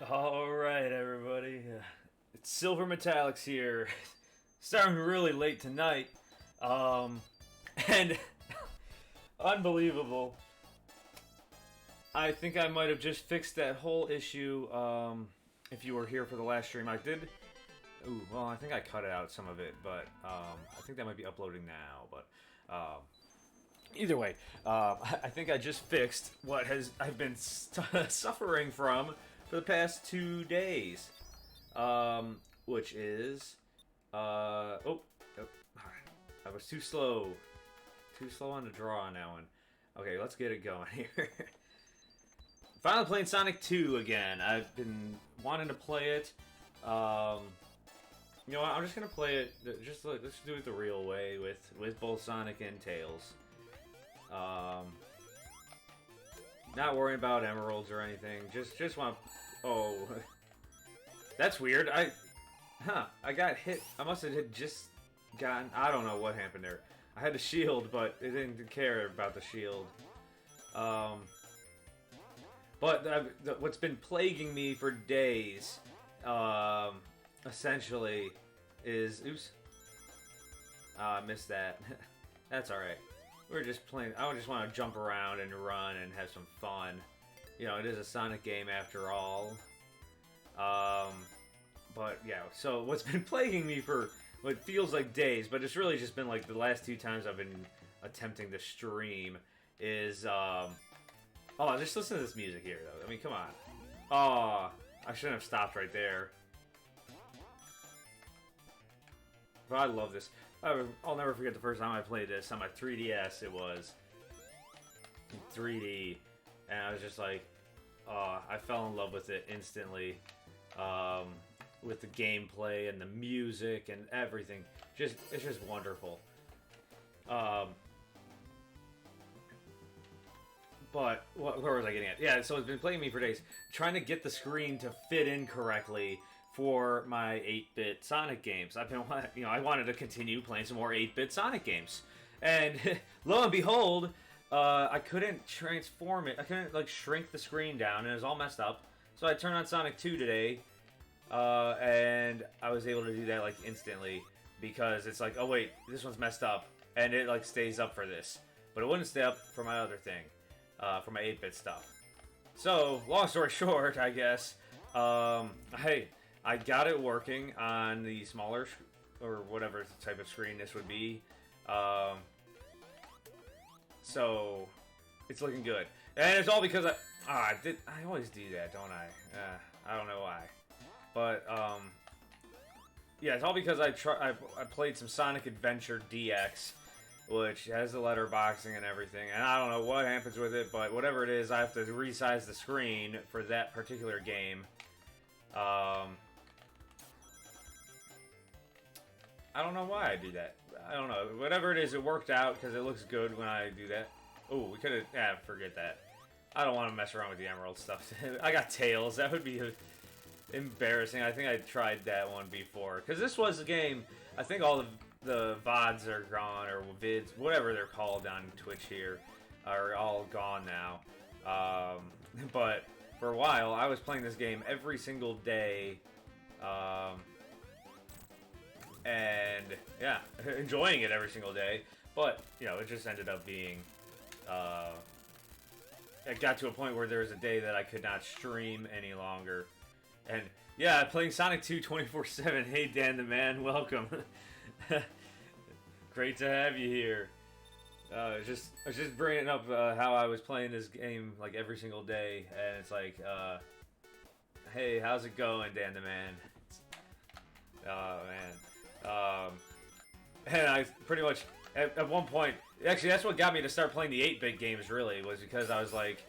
All right, everybody. It's Silver Metallics here. Starting really late tonight. And unbelievable. I think I might have just fixed that whole issue. If you were here for the last stream, I did. Ooh, well, I think I cut out some of it, but I think that might be uploading now. But either way, I think I just fixed what I've been suffering from for the past 2 days, which is I was too slow on the draw on that one. Okay, let's get it going here. Finally playing Sonic 2 again. I've been wanting to play it. You know what? I'm just gonna play it. Let's do it the real way with both Sonic and Tails. Not worrying about emeralds or anything. Just want. Oh, that's weird. I got hit. I must have just gotten. I don't know what happened there. I had the shield, but it didn't care about the shield. But what's been plaguing me for days, essentially, is oops. I missed that. That's all right. We're just playing. I just want to jump around and run and have some fun. You know, it is a Sonic game after all. But yeah, so what's been plaguing me for what feels like days, but it's really just been like the last 2 times I've been attempting to stream is oh, just listen to this music here though. I mean, come on. Oh, I shouldn't have stopped right there. But I love this. I'll never forget the first time I played this on my 3DS. It was in 3D, and I was just like, I fell in love with it instantly. With the gameplay and the music and everything, it's just wonderful. But where was I getting at? Yeah, so it's been playing me for days, trying to get the screen to fit in correctly for my 8-bit Sonic games. I've been, I wanted to continue playing some more 8-bit Sonic games, and lo and behold, I couldn't transform it. I couldn't like shrink the screen down, and it was all messed up. So I turned on Sonic 2 today, and I was able to do that like instantly because it's like, oh wait, this one's messed up, and it like stays up for this, but it wouldn't stay up for my other thing, for my 8-bit stuff. So long story short, I guess, I got it working on the smaller, or whatever type of screen this would be. So it's looking good, and it's all because I always do that, don't I? I don't know why, but yeah, it's all because I played some Sonic Adventure DX, which has the letterboxing and everything, and I don't know what happens with it, but whatever it is, I have to resize the screen for that particular game. I don't know why I do that. I don't know. Whatever it is, it worked out because it looks good when I do that. Oh, we could have... Yeah, forget that. I don't want to mess around with the emerald stuff. I got Tails. That would be embarrassing. I think I tried that one before. Because this was a game... I think all the VODs are gone, or vids, whatever they're called on Twitch here, are all gone now. But for a while, I was playing this game every single day. And yeah, enjoying it every single day, but you know, it just ended up being it got to a point where there was a day that I could not stream any longer. And yeah, playing Sonic 2 24/7. Hey Dan the man, welcome. Great to have you here. I was just bringing up how I was playing this game like every single day, and it's like, hey, how's it going, Dan the Man? Oh man, and I pretty much at one point, actually, that's what got me to start playing the 8-bit games. Really, was because I was like,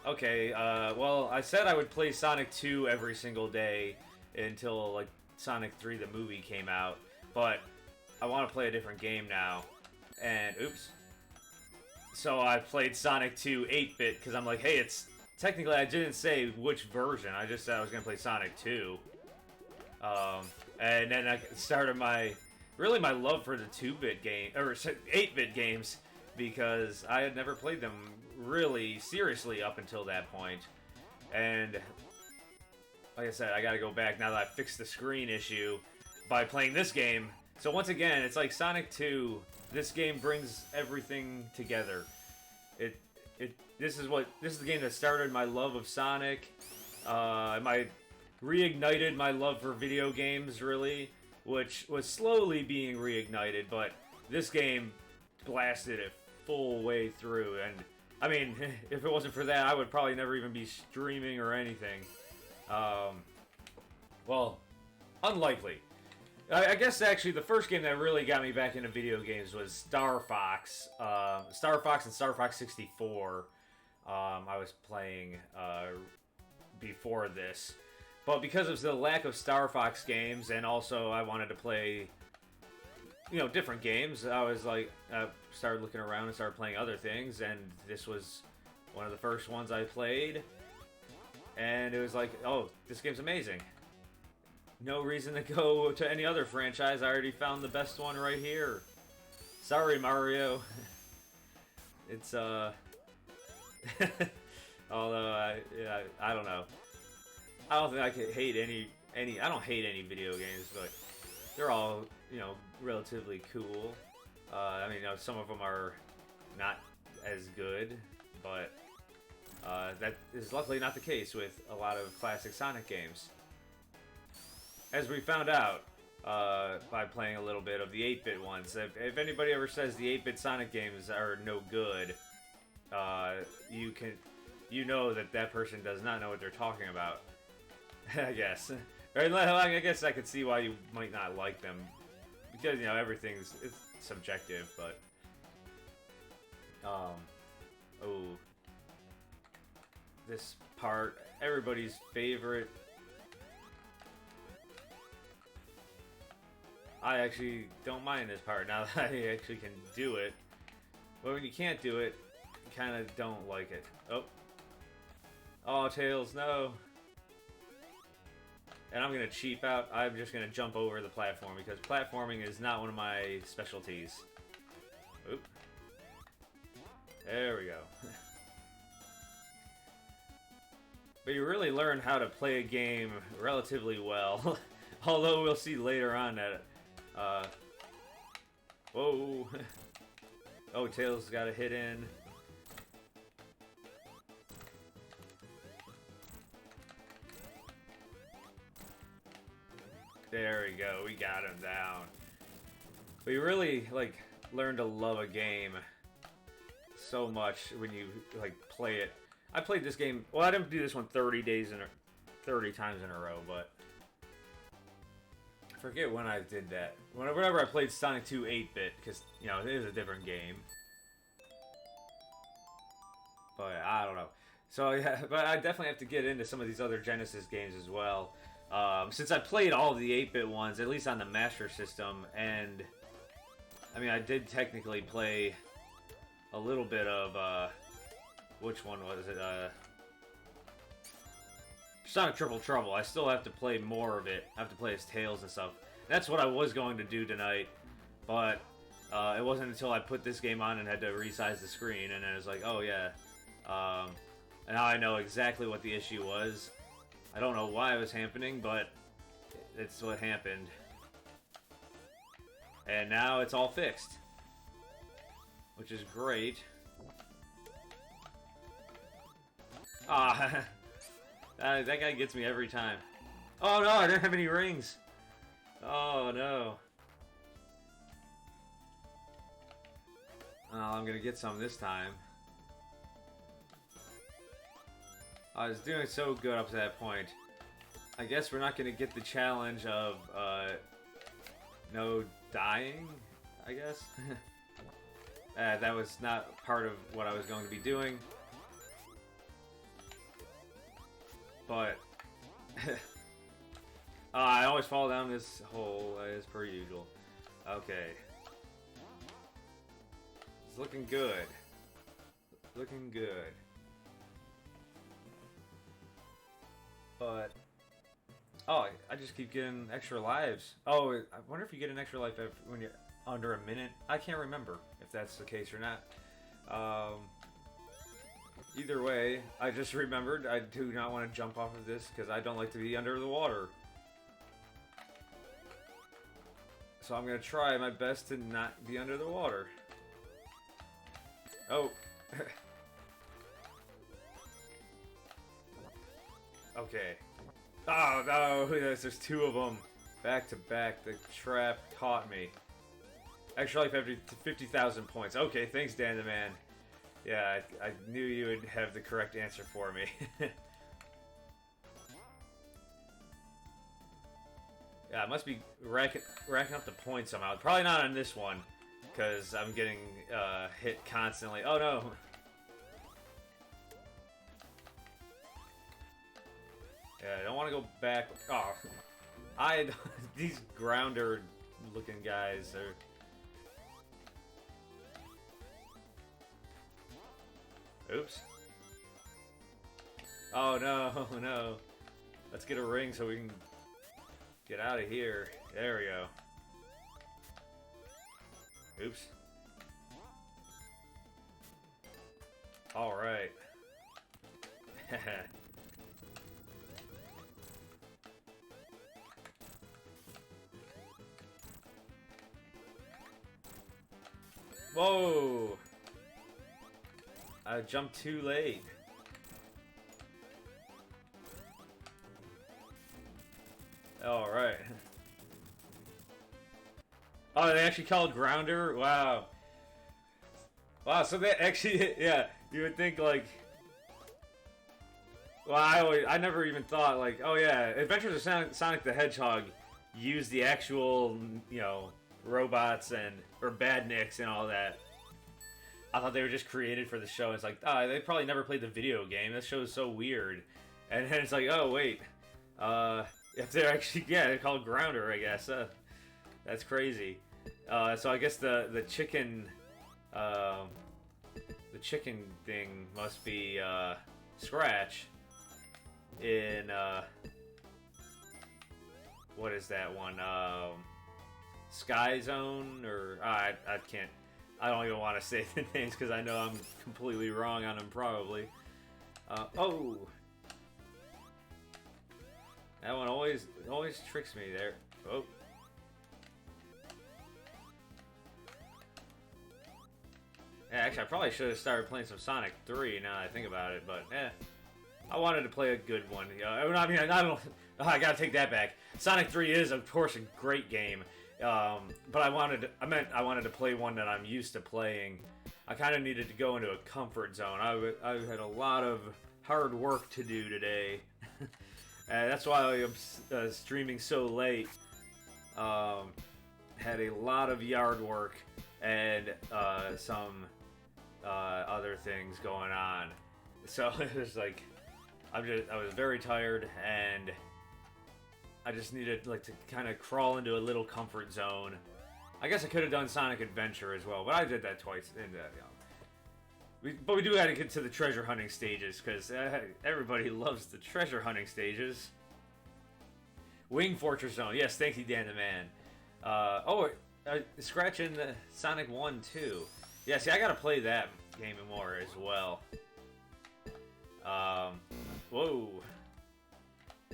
okay, well, I said I would play Sonic 2 every single day until like Sonic 3 the movie came out, but I want to play a different game now, and oops. So I played Sonic 2 8-bit because I'm like, hey, it's technically I didn't say which version. I just said I was gonna play Sonic 2, and then I started my love for the 2-bit game or 8-bit games because I had never played them really seriously up until that point. And like I said, I gotta go back now that I fixed the screen issue by playing this game. So once again, it's like Sonic 2. This game brings everything together. This is the game that started my love of Sonic. Reignited my love for video games, really, which was slowly being reignited, but this game blasted it full way through. And I mean, if it wasn't for that, I would probably never even be streaming or anything. Well, unlikely. I guess actually the first game that really got me back into video games was Star Fox. Star Fox and Star Fox 64. I was playing before this. But because of the lack of Star Fox games, and also I wanted to play, you know, different games, I was like, started looking around and started playing other things, and this was one of the first ones I played. And it was like, oh, this game's amazing. No reason to go to any other franchise. I already found the best one right here. Sorry, Mario. It's, although, I don't know. I don't think I could hate I don't hate any video games, but they're all, you know, relatively cool. I mean, you know, some of them are not as good, but that is luckily not the case with a lot of classic Sonic games. As we found out by playing a little bit of the 8-bit ones, if anybody ever says the 8-bit Sonic games are no good, you know that person does not know what they're talking about. I guess. Or I guess I could see why you might not like them, because, you know, it's subjective, but oh, this part, everybody's favorite. I actually don't mind this part now that I actually can do it. But when you can't do it, you kind of don't like it. Oh, Tails, no. And I'm going to cheap out. I'm just going to jump over the platform because platforming is not one of my specialties. Oop. There we go. But you really learn how to play a game relatively well. Although we'll see later on that whoa. Oh, Tails got a hit in. There we go. We got him down. But you really, like, learn to love a game so much when you, like, play it. I played this game... Well, I didn't do this one 30 times in a row, but... I forget when I did that. Whenever I played Sonic 2 8-bit, because, you know, it is a different game. But I don't know. So, yeah, but I definitely have to get into some of these other Genesis games as well. Since I played all of the 8-bit ones, at least on the Master System, and... I mean, I did technically play a little bit of, which one was it? Sonic Triple Trouble. I still have to play more of it. I have to play as Tails and stuff. That's what I was going to do tonight, but it wasn't until I put this game on and had to resize the screen, and then I was like, oh yeah. And now I know exactly what the issue was. I don't know why it was happening, but it's what happened. And now it's all fixed, which is great. Ah, that guy gets me every time. Oh no, I didn't have any rings. Oh no. I'm gonna get some this time. I was doing so good up to that point. I guess we're not gonna get the challenge of no dying, I guess. That was not part of what I was going to be doing. But I always fall down this hole as per usual. Okay. It's looking good. Looking good. But oh, I just keep getting extra lives. Oh, I wonder if you get an extra life when you're under a minute. I can't remember if that's the case or not. Either way, I just remembered I do not want to jump off of this because I don't like to be under the water. So I'm going to try my best to not be under the water. Oh. Okay. Oh, no, there's two of them. Back to back, the trap caught me. Extra life after 50,000 points. Okay, thanks, Dan the Man. Yeah, I knew you would have the correct answer for me. Yeah, I must be racking up the points somehow. Probably not on this one, because I'm getting hit constantly. Oh no! Yeah, I don't want to go back. Oh, these grounder-looking guys are. Oops. Oh no, no. Let's get a ring so we can get out of here. There we go. Oops. Alright. Whoa! I jumped too late. Alright. Oh, they actually called Grounder? Wow. Wow, so they actually, yeah, you would think like... Well, I never even thought like, oh yeah, Adventures of Sonic the Hedgehog use the actual, you know, robots or badniks and all that. I thought they were just created for the show. It's like, they probably never played the video game. This show is so weird. And then it's like, oh wait, if they're actually, yeah, they're called Grounder, I guess. That's crazy. So I guess the chicken thing must be Scratch in what is that one? Sky Zone, or I can't. I don't even want to say the names because I know I'm completely wrong on them probably. Oh, that one always tricks me there. Oh. Yeah, actually, I probably should have started playing some Sonic 3 now that I think about it, but I wanted to play a good one. I mean, I don't. I gotta take that back. Sonic 3 is, of course, a great game. But I wanted to play one that I'm used to playing. I kind of needed to go into a comfort zone. I had a lot of hard work to do today. That's why I'm streaming so late. Had a lot of yard work and some other things going on. So it was like I was very tired and I just needed like to kind of crawl into a little comfort zone. I guess I could have done Sonic Adventure as well, but I did that twice. And, but we do have to get to the treasure hunting stages because everybody loves the treasure hunting stages. Wing Fortress Zone, yes, thank you, Dan the Man. Scratch in the Sonic 1 too. Yeah, see, I gotta play that game more as well. Whoa.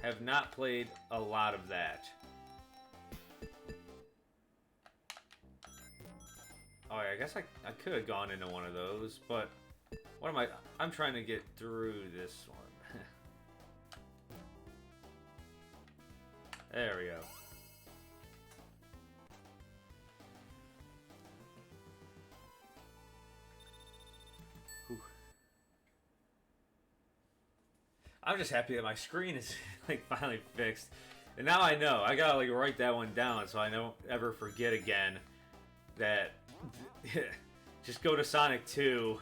Have not played a lot of that. Oh, yeah, I guess I could have gone into one of those, but what am I'm trying to get through this one. There we go. I'm just happy that my screen is like finally fixed. And now I know. I gotta like write that one down so I don't ever forget again that just go to Sonic 2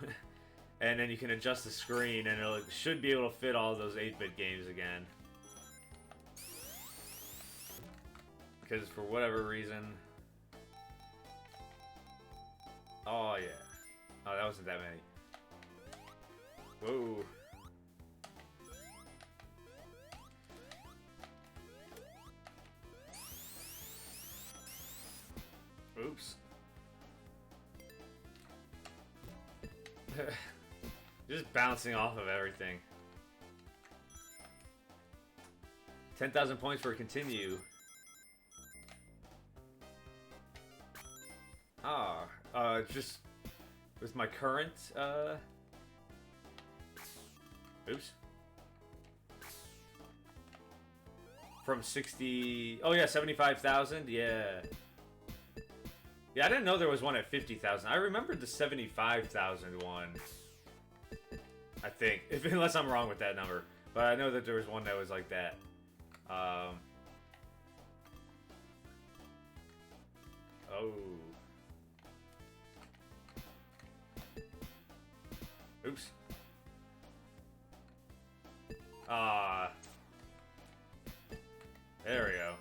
and then you can adjust the screen and it should be able to fit all those 8-bit games again. Because for whatever reason... Oh yeah. Oh, that wasn't that many. Whoa. Oops. Just bouncing off of everything. 10,000 points for continue. Just with my current, oops. From 60, oh yeah, 75,000, yeah. Yeah, I didn't know there was one at 50,000. I remembered the 75,000 one. I think, unless I'm wrong with that number. But I know that there was one that was like that. Oh. Oops. There we go.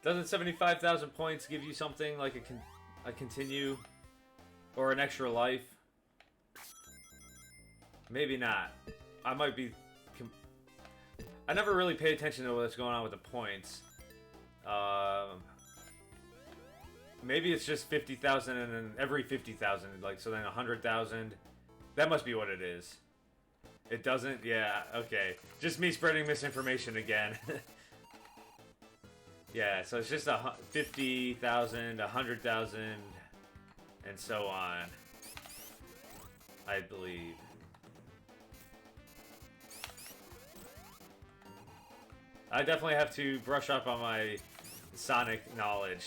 Doesn't 75,000 points give you something like a continue or an extra life? Maybe not. I might be... I never really pay attention to what's going on with the points. Maybe it's just 50,000 and then every 50,000, like, so then 100,000. That must be what it is. It doesn't? Yeah, okay. Just me spreading misinformation again. Yeah, so it's just 50,000, 100,000, and so on. I believe. I definitely have to brush up on my Sonic knowledge.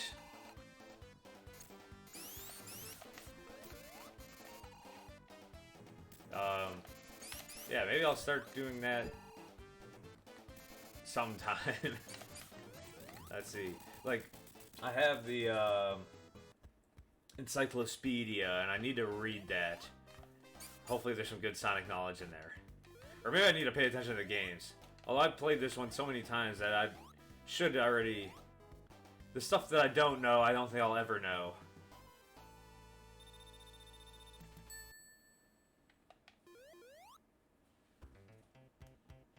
Yeah, maybe I'll start doing that sometime. Let's see. Like, I have the Encyclopedia, and I need to read that. Hopefully there's some good Sonic knowledge in there. Or maybe I need to pay attention to the games. Although I've played this one so many times that I should already... The stuff that I don't know, I don't think I'll ever know.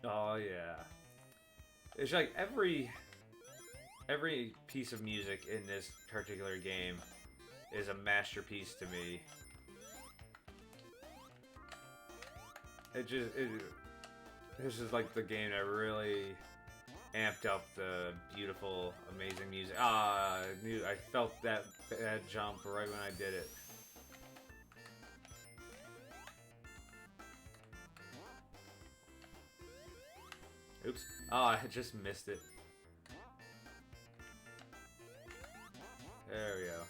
Oh, yeah. It's like every piece of music in this particular game is a masterpiece to me. This is like the game that really amped up the beautiful, amazing music. I felt that bad jump right when I did it. Oops. Oh, I just missed it. There we go.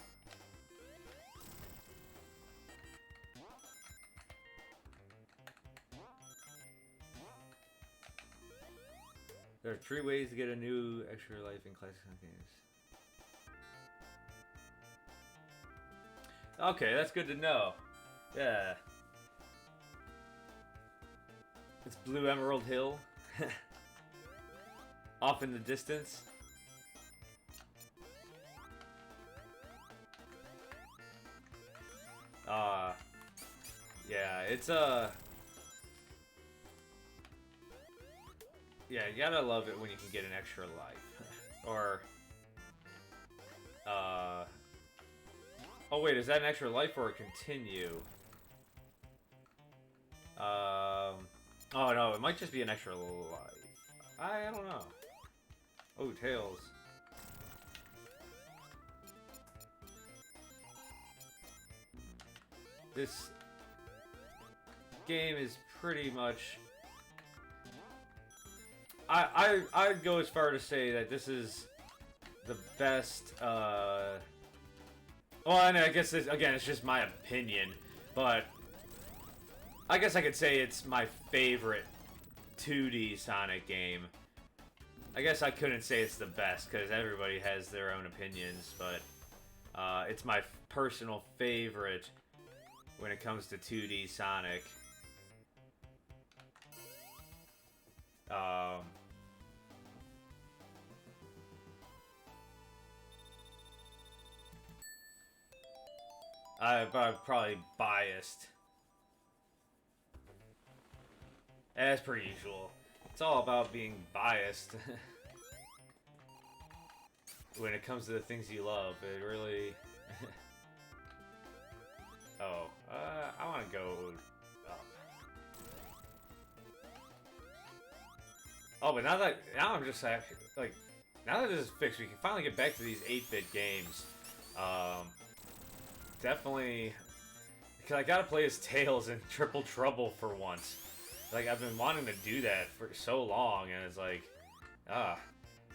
There are 3 ways to get a new extra life in classic games. Okay, that's good to know. Yeah. It's Blue Emerald Hill. Off in the distance. Yeah, it's yeah, you gotta love it when you can get an extra life. Or oh wait, is that an extra life or a continue? Oh no, it might just be an extra life. I don't know. Oh, Tails. This game is pretty much... I'd go as far to say that this is the best, well, I guess this, again, it's just my opinion, but I guess I could say it's my favorite 2D Sonic game. I guess I couldn't say it's the best, because everybody has their own opinions, but it's my personal favorite when it comes to 2D Sonic. I'm probably biased. As per usual. It's all about being biased. When it comes to the things you love, it really... Oh, I want to go up. Oh, but now I'm just like, now that this is fixed, we can finally get back to these 8-bit games. Definitely, because I gotta play as Tails in Triple Trouble for once. Like, I've been wanting to do that for so long, and it's like,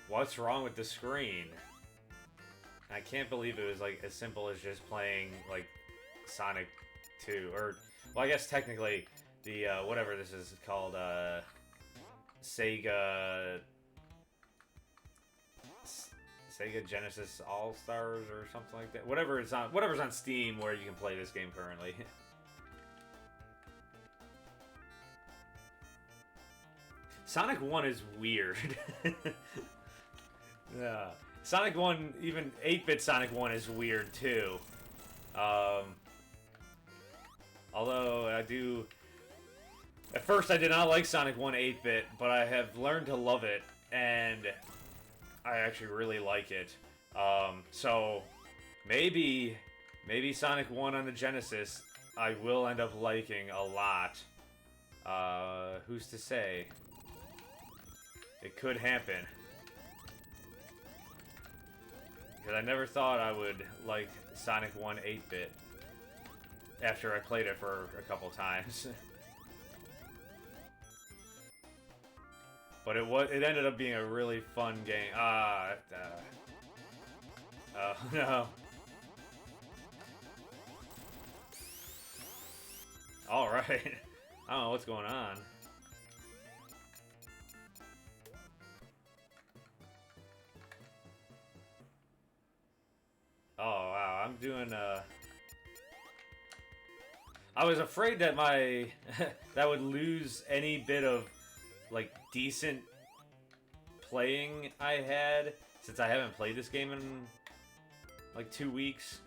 what's wrong with the screen? I can't believe it was, like, as simple as just playing, like, Sonic 2, or, well, I guess technically, the, whatever this is called, Sega Genesis All-Stars or something like that. Whatever's on Steam where you can play this game currently. Sonic 1 is weird. Yeah. Sonic 1, even 8-bit Sonic 1 is weird too. Although at first I did not like Sonic 1 8-bit, but I have learned to love it, and I actually really like it. So maybe Sonic 1 on the Genesis I will end up liking a lot. Who's to say? It could happen. Because I never thought I would like Sonic 1 8-bit after I played it for a couple times. But it ended up being a really fun game. Oh no. Alright. I don't know what's going on. Oh wow, I'm doing I was afraid that that would lose any bit of like decent playing I had, since I haven't played this game in like 2 weeks.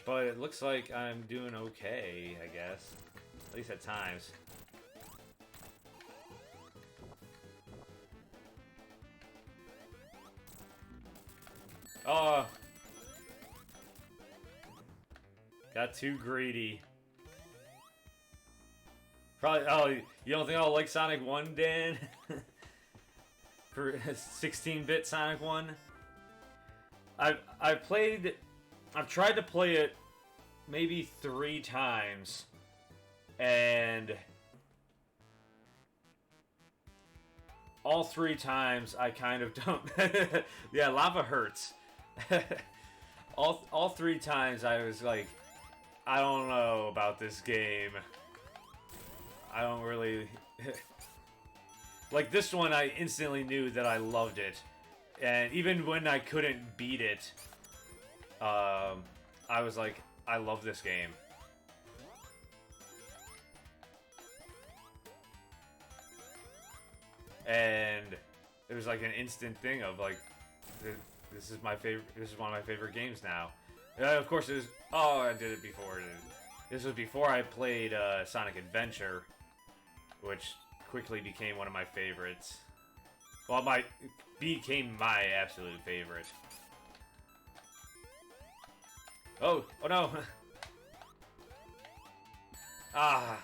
But it looks like I'm doing okay, I guess. At least at times. Oh! Got too greedy. Probably. Oh, you don't think I'll like Sonic 1, Dan? For 16-bit Sonic 1? I've tried to play it maybe 3 times, and all 3 times I kind of don't. Yeah, lava hurts. all 3 times I was like, I don't know about this game. I don't really... Like, this one, I instantly knew that I loved it. And even when I couldn't beat it, I was like, I love this game. And it was like an instant thing of like, this is my favorite. This is one of my favorite games now. Of course, it was. Oh, I did it before. This was before I played Sonic Adventure, which quickly became one of my favorites. Well, became my absolute favorite. Oh no! Ah,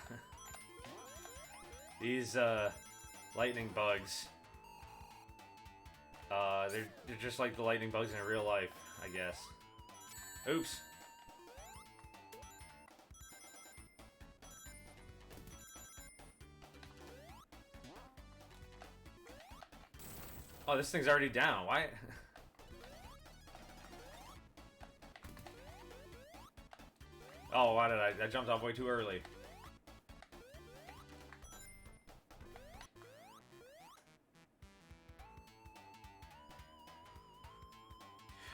these lightning bugs. They're just like the lightning bugs in real life, I guess. Oops. Oh, this thing's already down. Why? Oh, why did I jumped off way too early.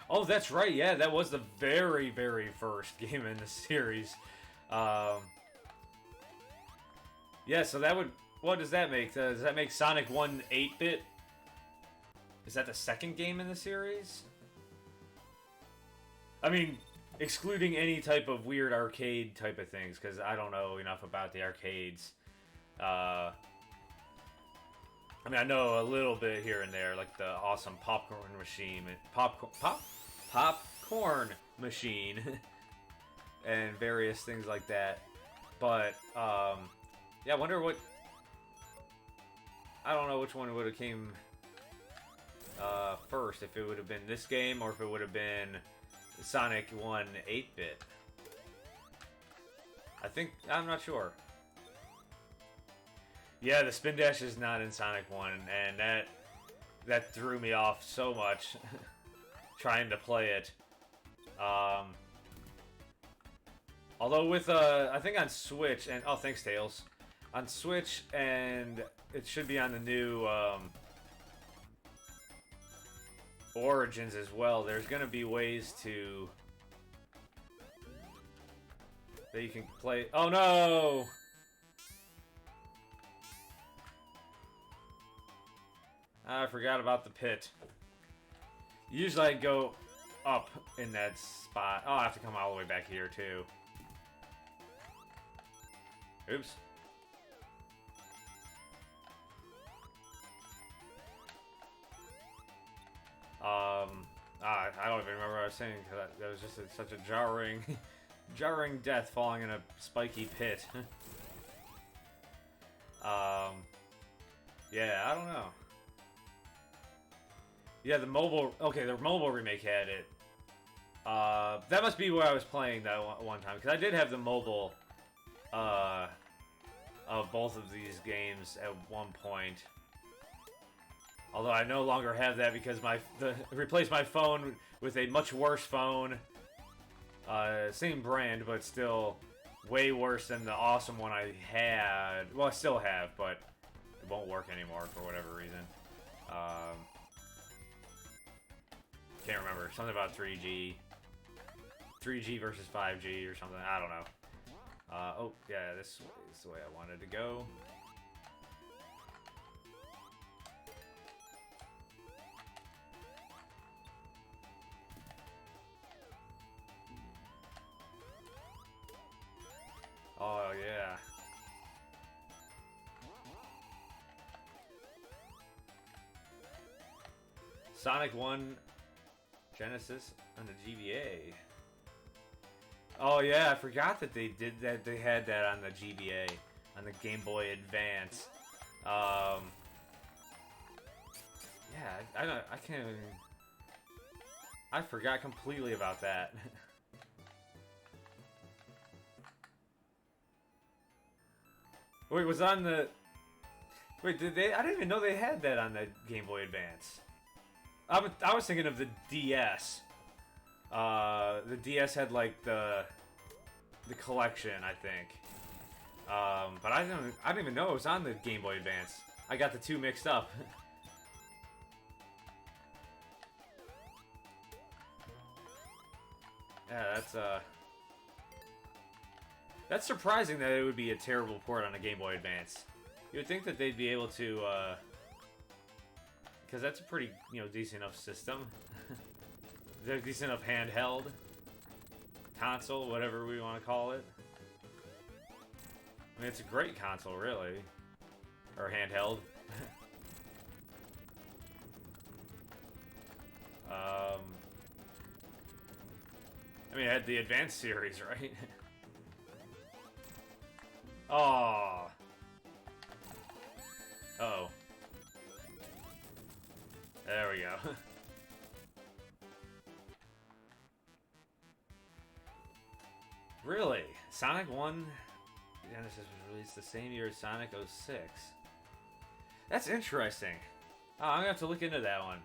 Oh, that's right. Yeah, that was the very, very first game in the series. Yeah, so that would... What does that make? Does that make Sonic 1 8-bit? Is that the second game in the series? I mean, excluding any type of weird arcade type of things, because I don't know enough about the arcades. I mean, I know a little bit here and there, like the awesome popcorn machine, popcorn machine, and various things like that. But yeah, I wonder what. I don't know which one would have came first, if it would have been this game or if it would have been Sonic 1 8-bit. I'm not sure. Yeah, the spin dash is not in Sonic 1, and that threw me off so much trying to play it. Although with, I think on Switch, and, oh, thanks, Tails. On Switch, and it should be on the new, Origins as well, there's gonna be ways to... that you can play... Oh, no! I forgot about the pit. Usually I go up in that spot. Oh, I have to come all the way back here, too. Oops. I don't even remember what I was saying, because that was just such a jarring death falling in a spiky pit. Yeah, I don't know. Yeah, the mobile remake had it. That must be where I was playing that one time, because I did have the mobile, of both of these games at one point. Although I no longer have that because replaced my phone with a much worse phone. Same brand, but still way worse than the awesome one I had. Well, I still have, but it won't work anymore for whatever reason. Can't remember. Something about 3G. 3G versus 5G or something. I don't know. Oh, yeah, this is the way I wanted to go. Oh, yeah. Sonic 1 Genesis on the GBA. Oh, yeah, I forgot that they did that. They had that on the GBA, on the Game Boy Advance. Yeah, I can't even... I forgot completely about that. Wait, was on the... Wait, did they... I didn't even know they had that on the Game Boy Advance. I was thinking of the DS. The DS had, like, the collection, I think. But I didn't even know it was on the Game Boy Advance. I got the two mixed up. Yeah, that's surprising that it would be a terrible port on a Game Boy Advance. You would think that they'd be able to, because that's a pretty, decent enough system. Decent enough handheld. Console, whatever we want to call it. I mean, it's a great console, really. Or handheld. I mean, it had the Advanced series, right? Oh. Uh-oh. There we go. Really? Sonic 1 Genesis was released the same year as Sonic 06. That's interesting. Oh, I'm gonna have to look into that one.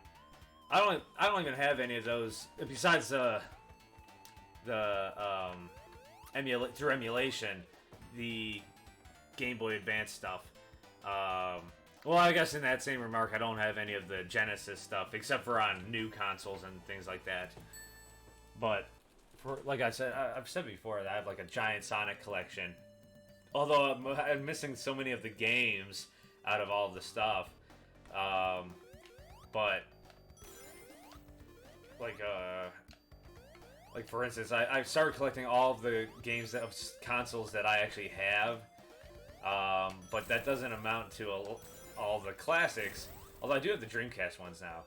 I don't even have any of those besides the through emulation the Game Boy Advance stuff. Well, I guess in that same remark, I don't have any of the Genesis stuff except for on new consoles and things like that. But for like I said, I've said before that I have like a giant Sonic collection. Although I'm missing so many of the games out of all of the stuff. But like for instance, I started collecting all of the games of consoles that I actually have. But that doesn't amount to all the classics. Although I do have the Dreamcast ones now.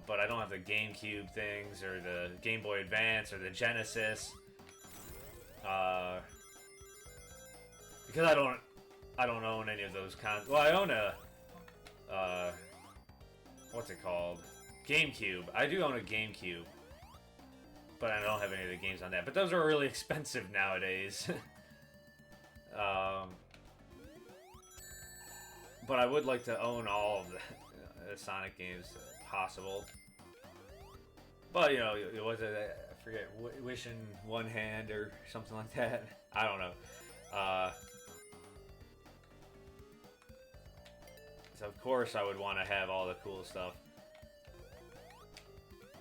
But I don't have the GameCube things or the Game Boy Advance or the Genesis. Because I don't own any of those Well, I own a what's it called? GameCube. I do own a GameCube. But I don't have any of the games on that. But those are really expensive nowadays. But I would like to own all of the Sonic games if possible. But, you know, was it, I forget, Wish in One Hand or something like that? I don't know. So, of course, I would want to have all the cool stuff.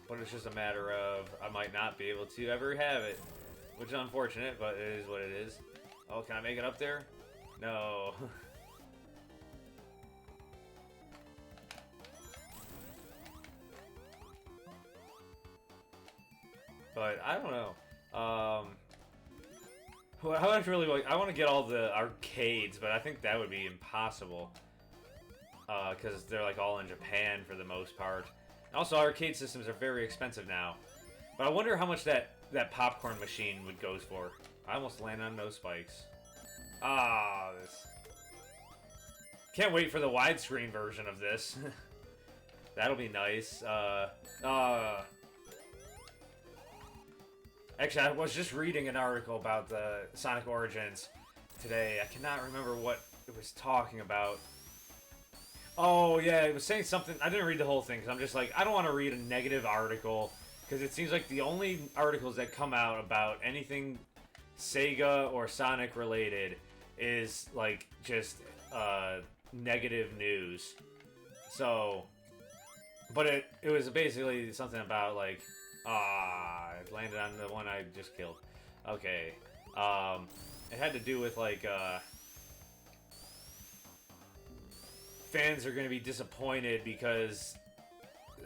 But it's just a matter of I might not be able to ever have it. Which is unfortunate, but it is what it is. Oh, can I make it up there? No. But I don't know. Well, I really like. I want to get all the arcades, but I think that would be impossible. Because they're like all in Japan for the most part. And also, arcade systems are very expensive now. But I wonder how much that popcorn machine would go for. I almost landed on those spikes. This. Can't wait for the widescreen version of this. That'll be nice. Actually, I was just reading an article about the Sonic Origins today. I cannot remember what it was talking about. Oh, yeah, it was saying something. I didn't read the whole thing because I'm just like, I don't want to read a negative article because it seems like the only articles that come out about anything Sega or Sonic related is like just negative news. So, but it was basically something about like, it landed on the one I just killed. Okay. It had to do with like fans are going to be disappointed because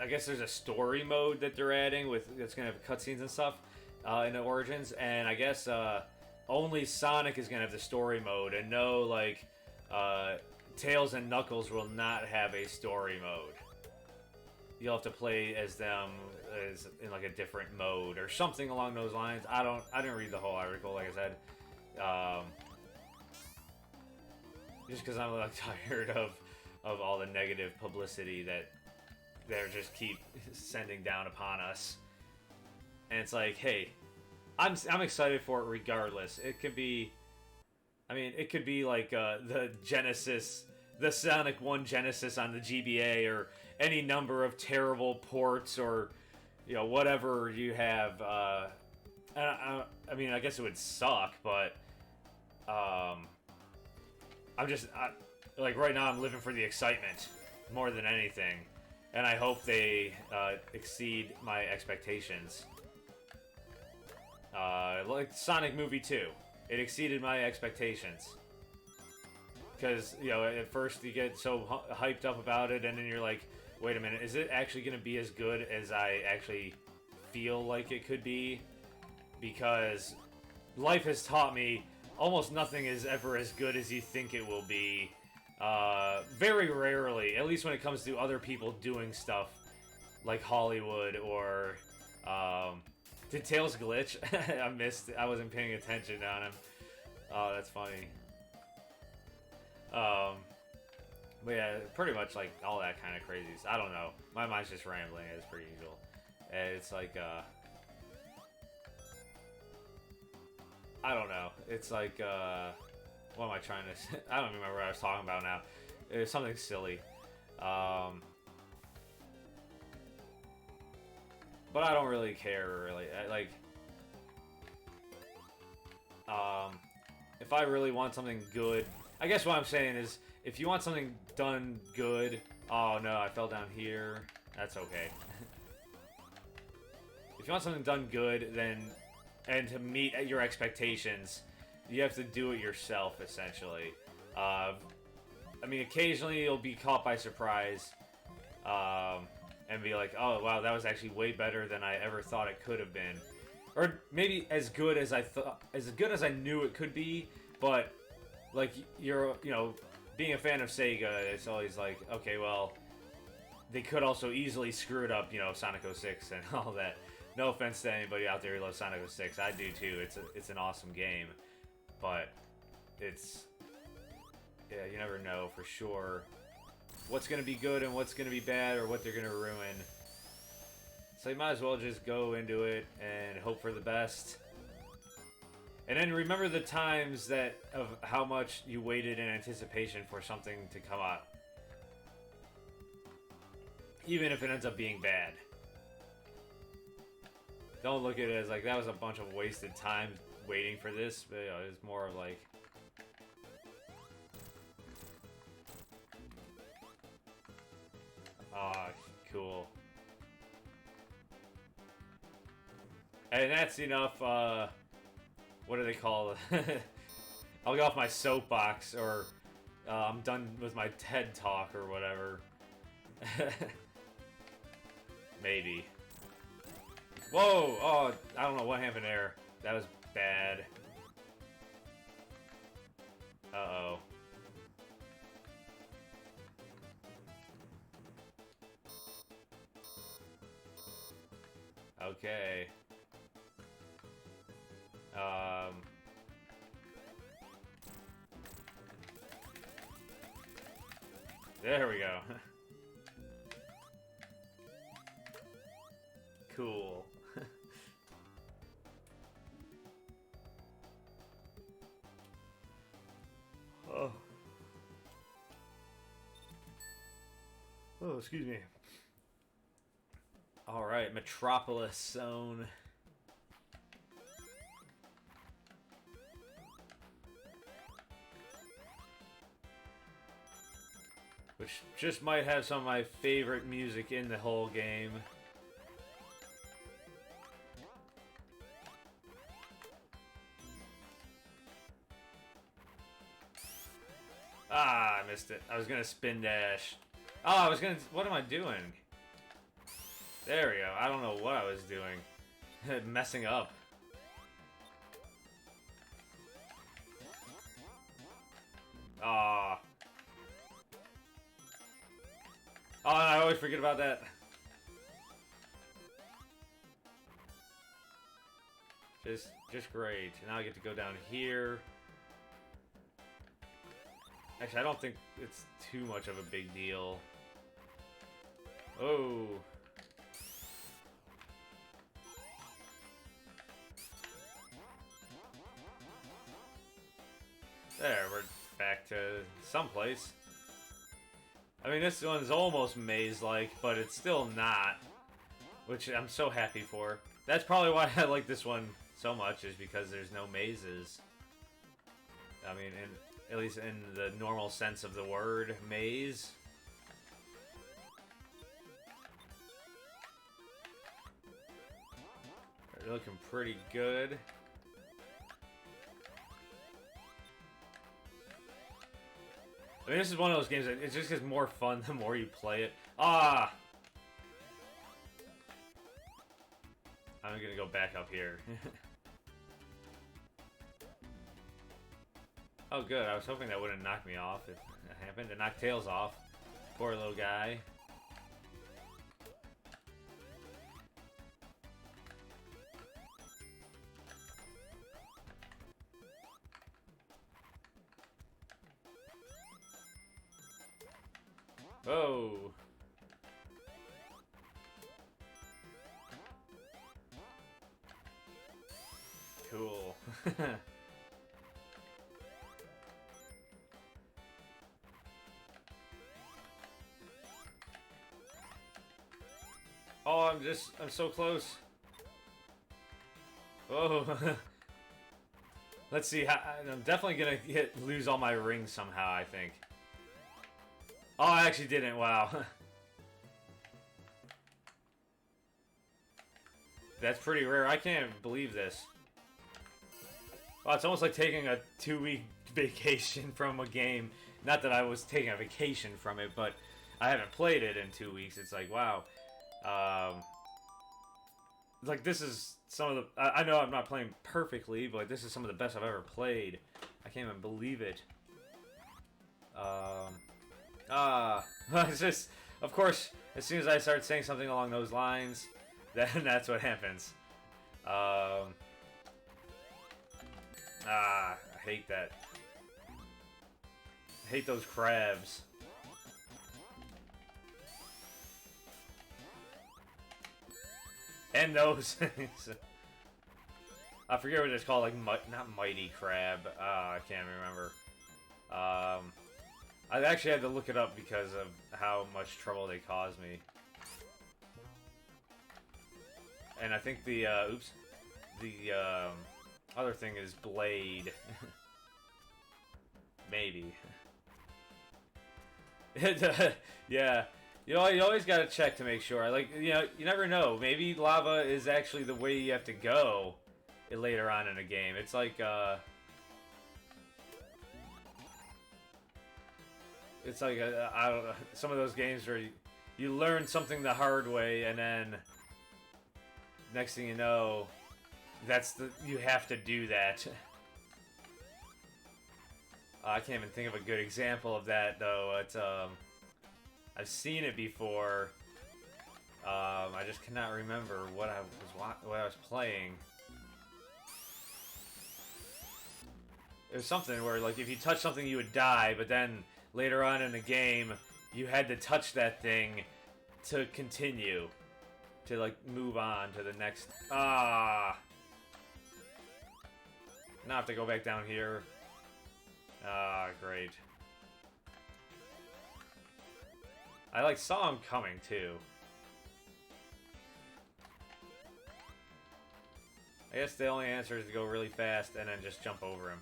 I guess there's a story mode that they're adding with it's going to have cutscenes and stuff in the Origins, and I guess only Sonic is going to have the story mode, and no like Tails and Knuckles will not have a story mode. You'll have to play as them as in like a different mode or something along those lines. I didn't read the whole article, like I said. Just because I'm like tired of all the negative publicity that they're just keep sending down upon us. And it's like, hey, I'm excited for it regardless. It could be, I mean, it could be like the Genesis, the Sonic 1 Genesis on the GBA, or any number of terrible ports, or you know, whatever you have. I mean, I guess it would suck, but I'm just like right now I'm living for the excitement more than anything, and I hope they exceed my expectations. Like Sonic Movie 2, it exceeded my expectations. Because, you know, at first you get so hyped up about it, and then you're like, wait a minute, is it actually going to be as good as I actually feel like it could be? Because life has taught me almost nothing is ever as good as you think it will be. Very rarely, at least when it comes to other people doing stuff like Hollywood or... did Tails glitch? I missed it. I wasn't paying attention on him. Oh, that's funny. But yeah, pretty much like all that kind of craziness. I don't know. My mind's just rambling as per usual. And it's like, I don't know. It's like, what am I trying to say? I don't remember what I was talking about now. It was something silly. But I don't really care, really. if I really want something good, I guess what I'm saying is, if you want something done good, oh no, I fell down here. That's okay. If you want something done good, then, and to meet your expectations, you have to do it yourself, essentially. I mean, occasionally you'll be caught by surprise, and be like, oh wow, that was actually way better than I ever thought it could have been. Or maybe as good as I thought, as good as I knew it could be, but, like, you know, being a fan of Sega, it's always like, okay, well, they could also easily screw it up, you know, Sonic 06 and all that. No offense to anybody out there who loves Sonic 06, I do too, it's an awesome game, but it's, yeah, you never know for sure what's going to be good and what's going to be bad, or what they're going to ruin. So you might as well just go into it and hope for the best. And then remember the times that of how much you waited in anticipation for something to come out. Even if it ends up being bad. Don't look at it as like, that was a bunch of wasted time waiting for this, but you know, it's more of like, ah, cool. And that's enough, what do they call it? I'll get off my soapbox, or I'm done with my TED Talk, or whatever. Maybe. Whoa! Oh, I don't know what happened there. That was bad. Uh-oh. Okay. There we go. Cool. Oh. Oh, excuse me. All right, Metropolis Zone. Which just might have some of my favorite music in the whole game. Ah, I missed it. I was gonna spin dash. Oh, I was gonna... What am I doing? There we go. I don't know what I was doing. Messing up. Ah. Oh, and I always forget about that. Just great. Now I get to go down here. Actually, I don't think it's too much of a big deal. Oh. There, we're back to someplace. I mean, this one's almost maze-like, but it's still not. Which I'm so happy for. That's probably why I like this one so much, is because there's no mazes. I mean, at least in the normal sense of the word, maze. They're looking pretty good. I mean, this is one of those games that it just gets more fun the more you play it. Ah! I'm gonna go back up here. Oh, good. I was hoping that wouldn't knock me off if it happened. It knocked Tails off. Poor little guy. Oh. Cool. Oh, I'm so close. Oh. Let's see. I'm definitely gonna lose all my rings somehow, I think. Oh, I actually didn't. Wow. That's pretty rare. I can't believe this. Wow, it's almost like taking a 2-week vacation from a game. Not that I was taking a vacation from it, but I haven't played it in 2 weeks. It's like, wow. Like, this is some of the... I know I'm not playing perfectly, but this is some of the best I've ever played. I can't even believe it. It's just... Of course, as soon as I start saying something along those lines, then that's what happens. I hate that. I hate those crabs. And those things. I forget what it's called, like, not Mighty Crab. I can't remember. I actually had to look it up because of how much trouble they caused me. And I think the, other thing is Blade. Maybe. Yeah. You always gotta check to make sure. Like, you know, you never know. Maybe lava is actually the way you have to go later on in a game. It's like, it's like, I don't know, some of those games where you learn something the hard way, and then next thing you know, you have to do that. I can't even think of a good example of that, though. It's, I've seen it before. I just cannot remember what I was playing. It was something where, like, if you touch something, you would die, but then later on in the game, you had to touch that thing to continue, to, like, move on to the next. Now I have to go back down here. Great. I, like, saw him coming, too. I guess the only answer is to go really fast and then just jump over him.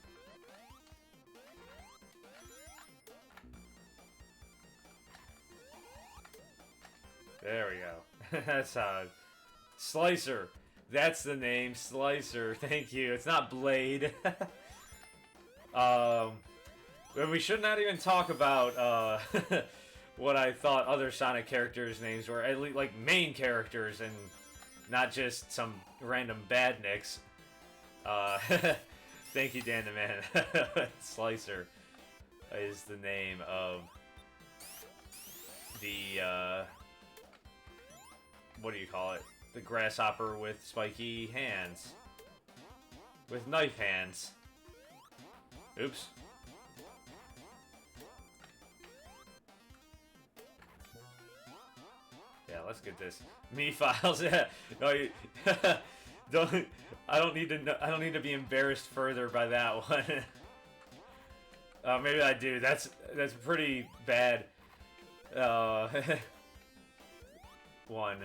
There we go. That's how... Slicer. That's the name. Slicer. Thank you. It's not Blade. We should not even talk about, what I thought other Sonic characters' names were. At least, like, main characters and not just some random badniks. Thank you, Dan the Man. Slicer is the name of the, what do you call it? The grasshopper with spiky hands. With knife hands. Oops. Yeah, let's get this. Me files. Yeah. No, don't. I don't need to. I don't need to be embarrassed further by that one. Maybe I do. That's pretty bad. One.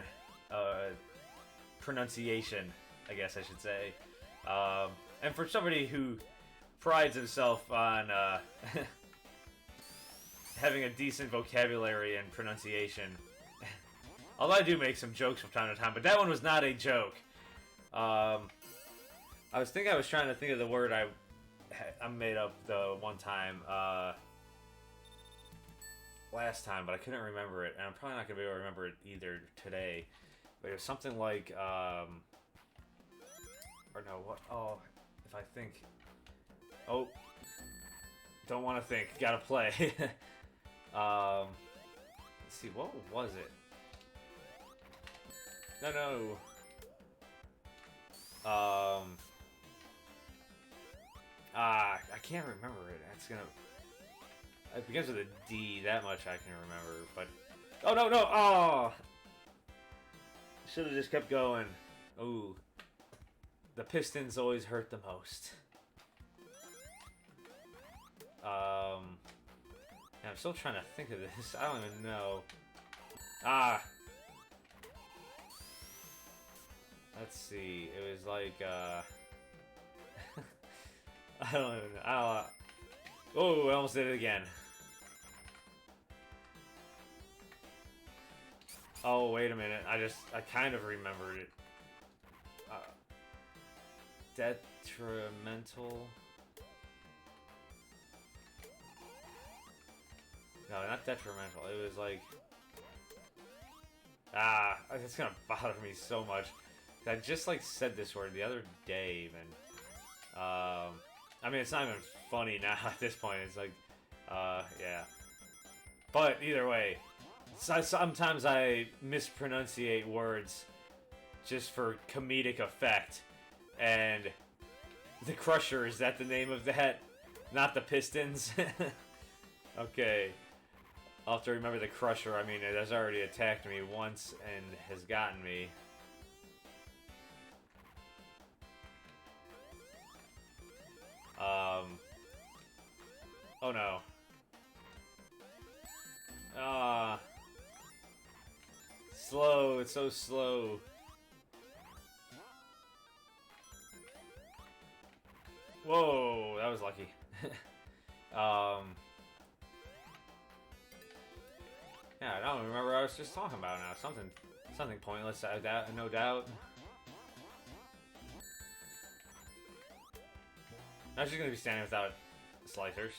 Pronunciation, I guess I should say. And for somebody who prides himself on having a decent vocabulary and pronunciation. Although I do make some jokes from time to time, but that one was not a joke. I was trying to think of the word I made up the one time, last time, but I couldn't remember it, and I'm probably not going to be able to remember it either today. But it was something like, or no, what, oh, if I think, oh, don't want to think, gotta play. Let's see, what was it? No. I can't remember it. It begins with a D, that much I can remember, but, oh, no, oh! Should have just kept going. Ooh. The Pistons always hurt the most. I'm still trying to think of this. I don't even know. Let's see. It was like, I don't even know. Oh, I almost did it again. Oh, wait a minute. I kind of remembered it. Detrimental. No, not detrimental. It was like... it's gonna bother me so much. I just, like, said this word the other day, even. I mean, it's not even funny now at this point. It's like, yeah. But, either way, sometimes I mispronunciate words just for comedic effect. And the Crusher, is that the name of that? Not the Pistons? Okay. I'll have to remember the Crusher. I mean, it has already attacked me once and has gotten me. Oh no. Slow, it's so slow. Whoa, that was lucky. Yeah, I don't remember what I was just talking about now. Something pointless, no doubt. I'm just gonna be standing without slicers.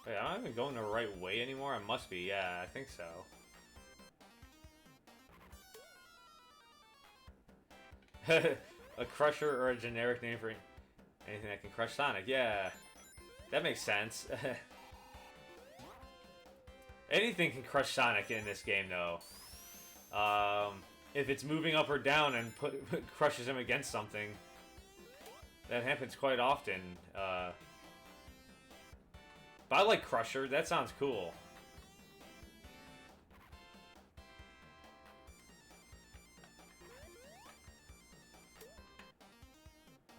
Wait, am I even going the right way anymore? I must be, yeah, I think so. A Crusher or a generic name for anything that can crush Sonic, yeah. That makes sense. Anything can crush Sonic in this game, though. If it's moving up or down and crushes him against something, that happens quite often. But I like Crusher. That sounds cool.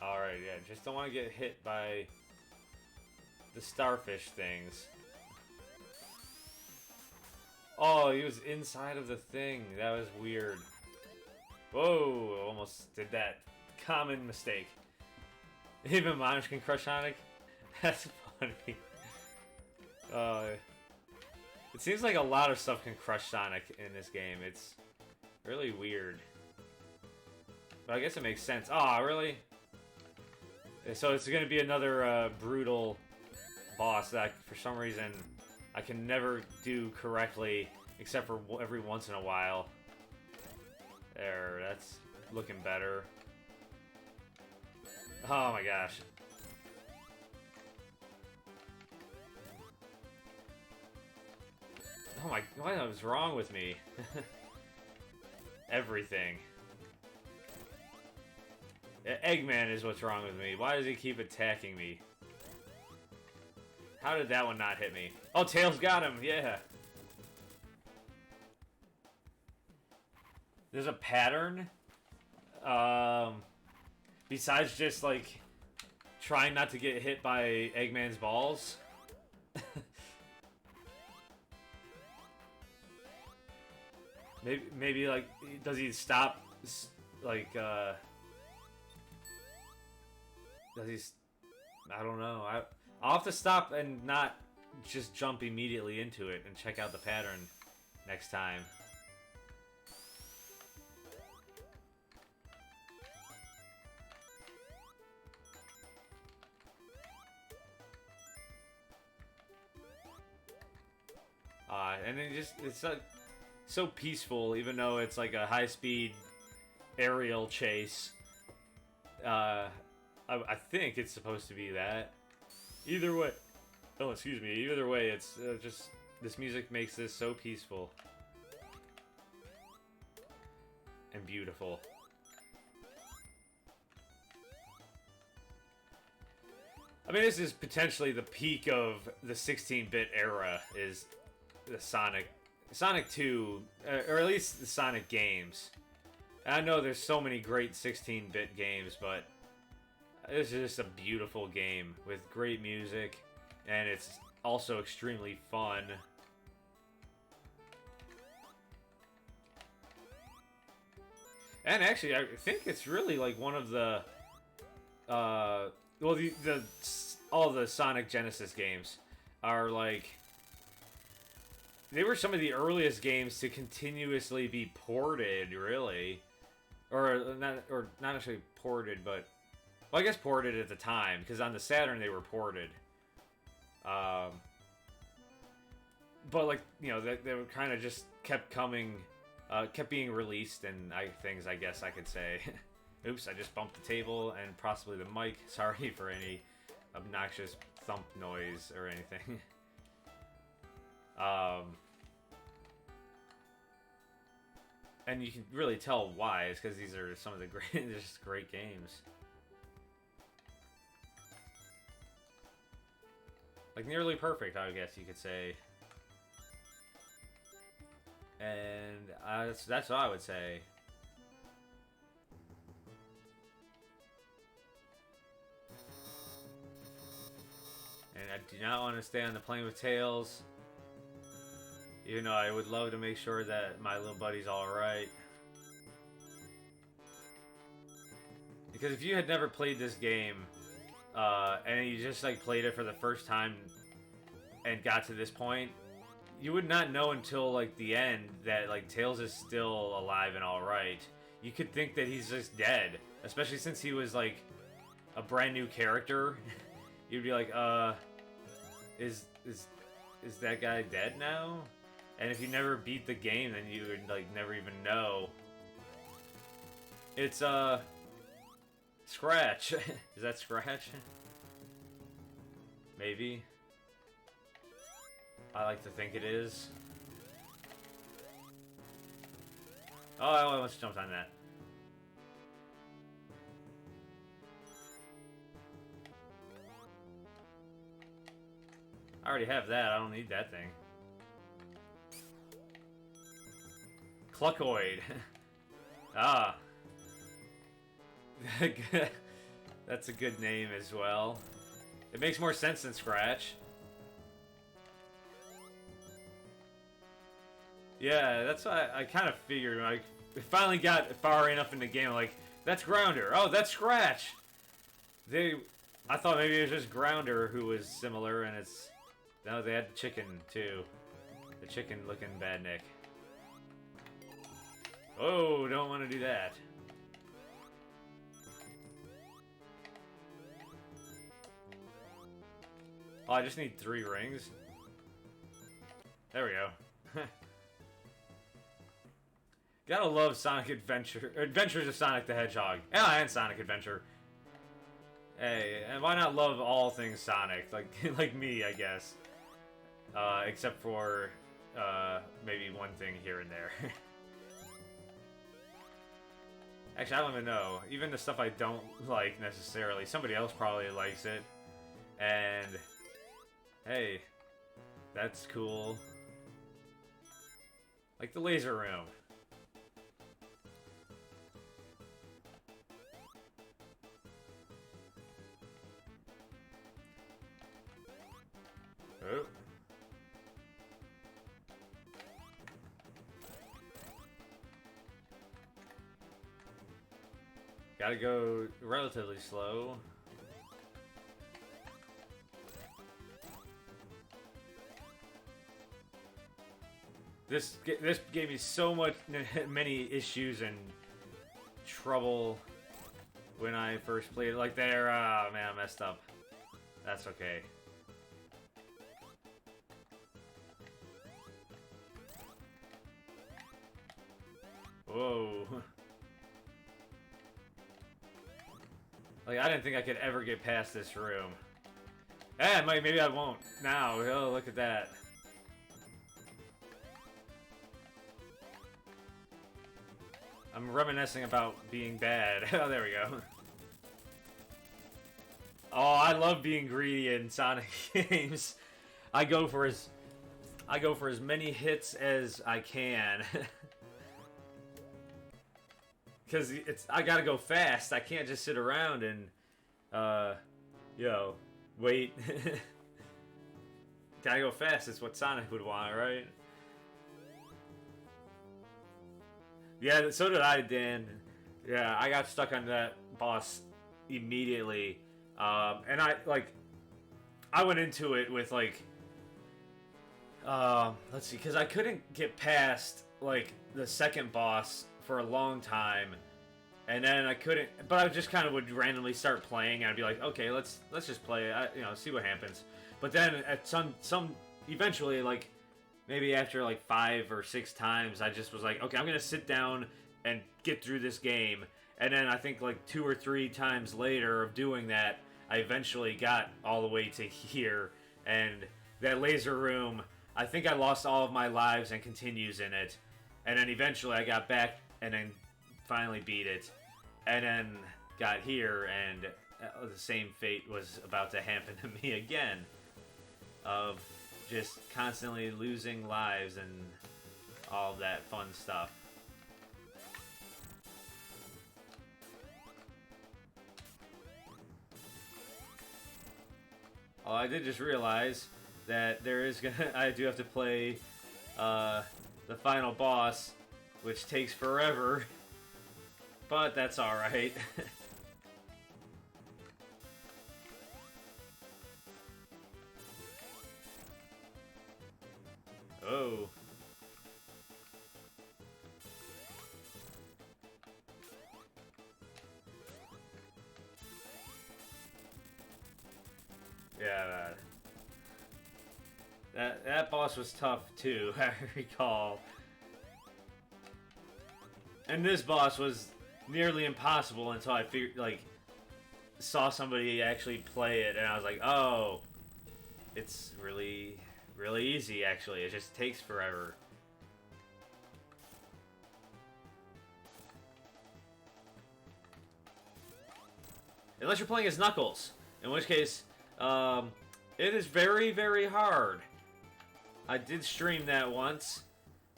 Alright, yeah. Just don't want to get hit by the starfish things. Oh, he was inside of the thing. That was weird. Whoa, almost did that. Common mistake. Even Monish can crush Sonic? That's funny. It seems like a lot of stuff can crush Sonic in this game. It's really weird. But I guess it makes sense. Oh, really? So it's going to be another brutal boss that for some reason I can never do correctly except for every once in a while. There, that's looking better. Oh my gosh. Oh my, what was wrong with me? Everything. Eggman is what's wrong with me. Why does he keep attacking me? How did that one not hit me? Oh, Tails got him, yeah. There's a pattern. Besides just, like, trying not to get hit by Eggman's balls. Maybe, like, does he stop, like, does he, I don't know. I'll have to stop and not just jump immediately into it and check out the pattern next time. And then it's like so peaceful, even though it's like a high-speed aerial chase. I think it's supposed to be that. Either way, oh excuse me. Either way, it's just this music makes this so peaceful and beautiful. I mean, this is potentially the peak of the 16-bit era. Is the Sonic 2, or at least the Sonic games. And I know there's so many great 16-bit games, but This is just a beautiful game with great music, and it's also extremely fun. And actually, I think it's really like one of the, well, all the Sonic Genesis games are like, they were some of the earliest games to continuously be ported, really, or not actually ported, but, well, I guess ported at the time, because on the Saturn they were ported. But like, you know, they were kind of just kept coming. Kept being released and things, I guess I could say. Oops, I just bumped the table and possibly the mic. Sorry for any obnoxious thump noise or anything. And you can really tell why. It's because these are some of the just great games. Like, nearly perfect, I guess you could say. And that's what I would say. And I do not want to stay on the plane with Tails. Even though I would love to make sure that my little buddy's alright. Because if you had never played this game, and you just like played it for the first time and got to this point, you would not know until like the end that like Tails is still alive and alright. You could think that he's just dead, especially since he was like a brand new character. You'd be like, is that guy dead now? And if you never beat the game, then you would like never even know. It's Scratch. Is that Scratch? Maybe. I like to think it is. Oh, I almost jumped on that. I already have that. I don't need that thing. Cluckoid. Ah. That's a good name as well. It makes more sense than Scratch. Yeah, that's what I kind of figured. Like, we finally got far enough in the game. Like, that's Grounder. Oh, that's Scratch. I thought maybe it was just Grounder who was similar, and it's... No, they had the chicken, too. The chicken-looking badnik. Oh, don't want to do that. Oh, I just need 3 rings. There we go. Gotta love Sonic Adventures of Sonic the Hedgehog. Yeah, and Sonic Adventure. Hey, and why not love all things Sonic? Like me, I guess. Except for, maybe one thing here and there. Actually, I don't even know. Even the stuff I don't like, necessarily, somebody else probably likes it. And, hey, that's cool. Like the laser room. Oh. Gotta go relatively slow. This gave me so many issues and trouble when I first played it. Like there, oh man, I messed up. That's okay. Whoa. Like, I didn't think I could ever get past this room. Eh, maybe I won't now. Oh, look at that. I'm reminiscing about being bad. Oh, there we go. Oh, I love being greedy in Sonic games. I go for as many hits as I can. Because I gotta go fast. I can't just sit around and Uh, yo, wait. Gotta go fast. It's what Sonic would want, right? Yeah, so did I, Dan. Yeah, I got stuck on that boss immediately. And I went into it with, like, let's see, because I couldn't get past, like, the second boss for a long time. And then I couldn't, but I just kind of would randomly start playing, and I'd be like, okay, let's just play it, see what happens. But then at some eventually, like, maybe after like 5 or 6 times, I just was like, okay, I'm gonna sit down and get through this game. And then I think like 2 or 3 times later of doing that, I eventually got all the way to here. And that laser room, I think I lost all of my lives and continues in it. And then eventually I got back and then finally beat it. And then got here, and the same fate was about to happen to me again. Of just constantly losing lives and all of that fun stuff. Oh, I did just realize that I do have to play the final boss, which takes forever, but that's alright. Oh. Yeah, that boss was tough too, I recall. And this boss was nearly impossible until I figured, like, saw somebody actually play it, and I was like, oh, it's really easy, actually. It just takes forever. Unless you're playing as Knuckles, in which case, it is very, very hard. I did stream that once,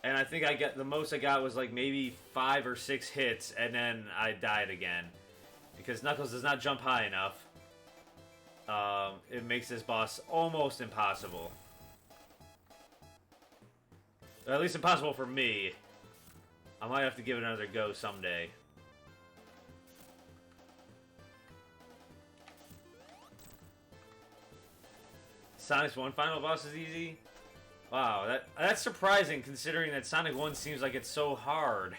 and I think the most I got was like maybe 5 or 6 hits, and then I died again. Because Knuckles does not jump high enough. It makes this boss almost impossible. Or at least impossible for me. I might have to give it another go someday. Sonic's 1 final boss is easy? Wow, that's surprising considering that Sonic 1 seems like it's so hard.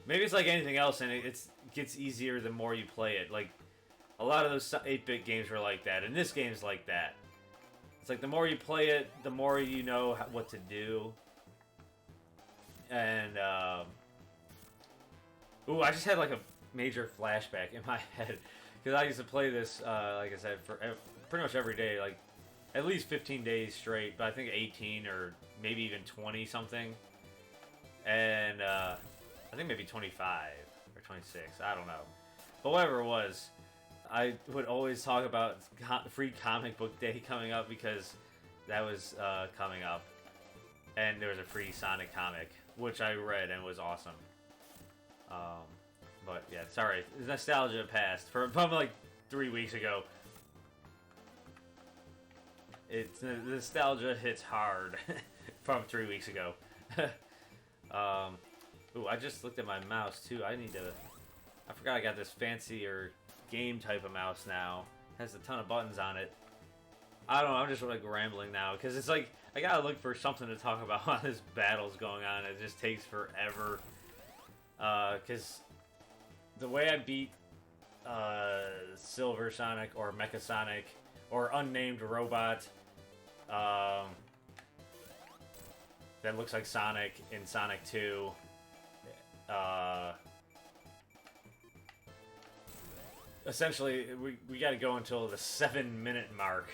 Maybe it's like anything else and it gets easier the more you play it. Like, a lot of those 8-bit games were like that, and this game's like that. It's like the more you play it, the more you know what to do. And, ooh, I just had like a major flashback in my head. Because I used to play this, like I said, for pretty much every day, like at least 15 days straight, but I think 18 or maybe even 20 something. And I think maybe 25 or 26, I don't know. But whatever it was, I would always talk about free comic book day coming up because that was coming up. And there was a free Sonic comic, which I read and was awesome. But yeah, sorry, nostalgia passed from like 3 weeks ago. The nostalgia hits hard from 3 weeks ago. Ooh, I just looked at my mouse too. I forgot I got this fancier game type of mouse now. It has a ton of buttons on it. I don't know, I'm just like rambling now because it's like I gotta look for something to talk about while this battle's going on. It just takes forever. Because the way I beat Silver Sonic or Mecha Sonic or Unnamed Robot that looks like Sonic in Sonic 2. Essentially, we got to go until the 7-minute mark.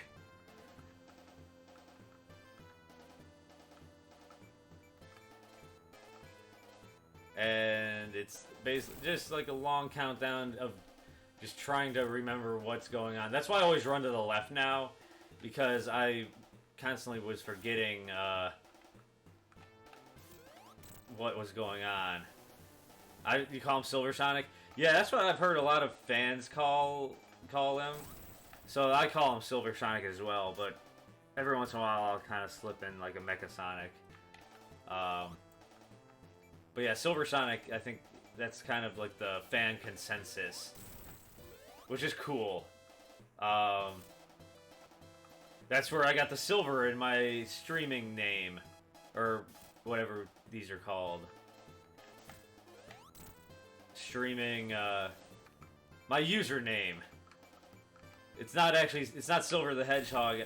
And it's basically just like a long countdown of just trying to remember what's going on. That's why I always run to the left now, because I constantly was forgetting what was going on. You call him Silver Sonic? Yeah, that's what I've heard a lot of fans call them. So I call him Silver Sonic as well, but every once in a while I'll kind of slip in like a Mecha Sonic. But yeah, Silver Sonic, I think that's kind of like the fan consensus, which is cool. That's where I got the silver in my streaming name, or whatever these are called. Streaming, my username. It's not Silver the Hedgehog.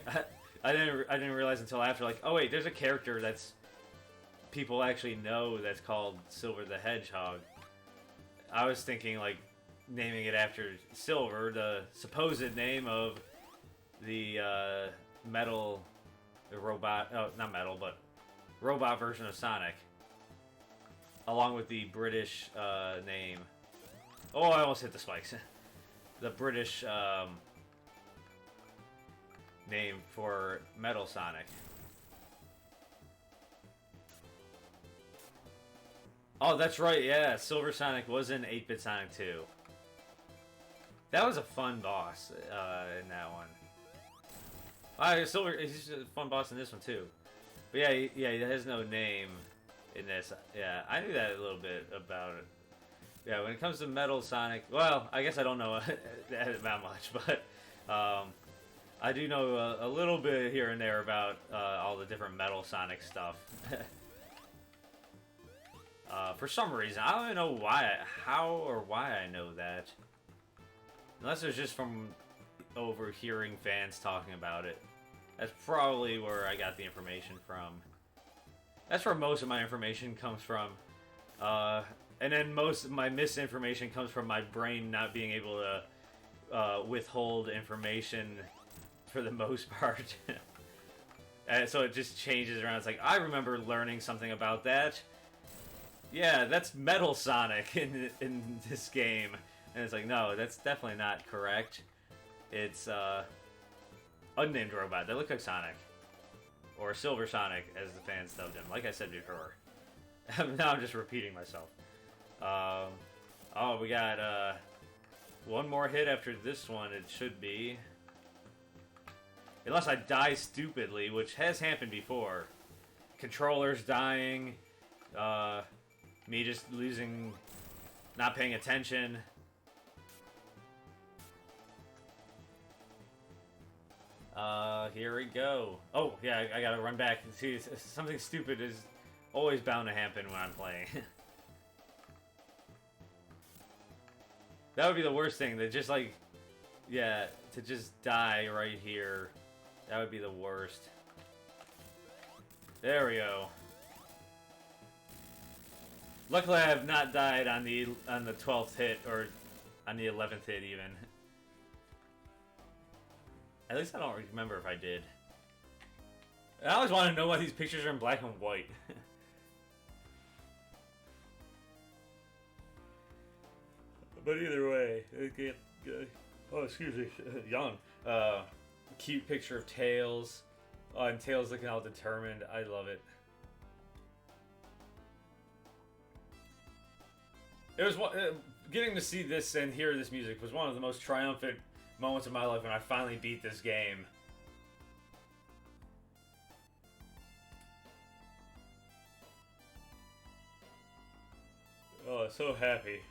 I didn't realize until after, like, oh wait, there's a character that's people actually know that's called Silver the Hedgehog. I was thinking like naming it after Silver, the supposed name of the robot version of Sonic, along with the British name. Oh, I almost hit the spikes. The British name for Metal Sonic. Oh, that's right, yeah. Silver Sonic was in 8-Bit Sonic 2. That was a fun boss in that one. Silver, he's a fun boss in this one too. But yeah, he has no name in this. Yeah, I knew that a little bit about it. Yeah, when it comes to Metal Sonic, well, I guess I don't know that much, but I do know a little bit here and there about all the different Metal Sonic stuff. For some reason, I don't even know how or why I know that. Unless it's just from overhearing fans talking about it. That's probably where I got the information from. That's where most of my information comes from. And then most of my misinformation comes from my brain not being able to withhold information for the most part. And so it just changes around. It's like, I remember learning something about that. Yeah, that's Metal Sonic in this game. And it's like, no, that's definitely not correct. It's unnamed robot. They look like Sonic. Or Silver Sonic, as the fans dubbed him. Like I said before. Now I'm just repeating myself. Oh, we got one more hit after this one, it should be. Unless I die stupidly, which has happened before. Controllers dying. Me just losing, not paying attention. Here we go. Oh, yeah, I gotta run back and see. Something stupid is always bound to happen when I'm playing. That would be the worst thing. That just like, yeah, to just die right here. That would be the worst. There we go. Luckily, I have not died on the 12th hit or on the 11th hit even. At least I don't remember if I did. I always want to know why these pictures are in black and white. But either way, oh, excuse me, yawn. Cute picture of Tails. Oh, and Tails looking all determined. I love it. It was getting to see this and hear this music was one of the most triumphant moments of my life when I finally beat this game. Oh, so happy.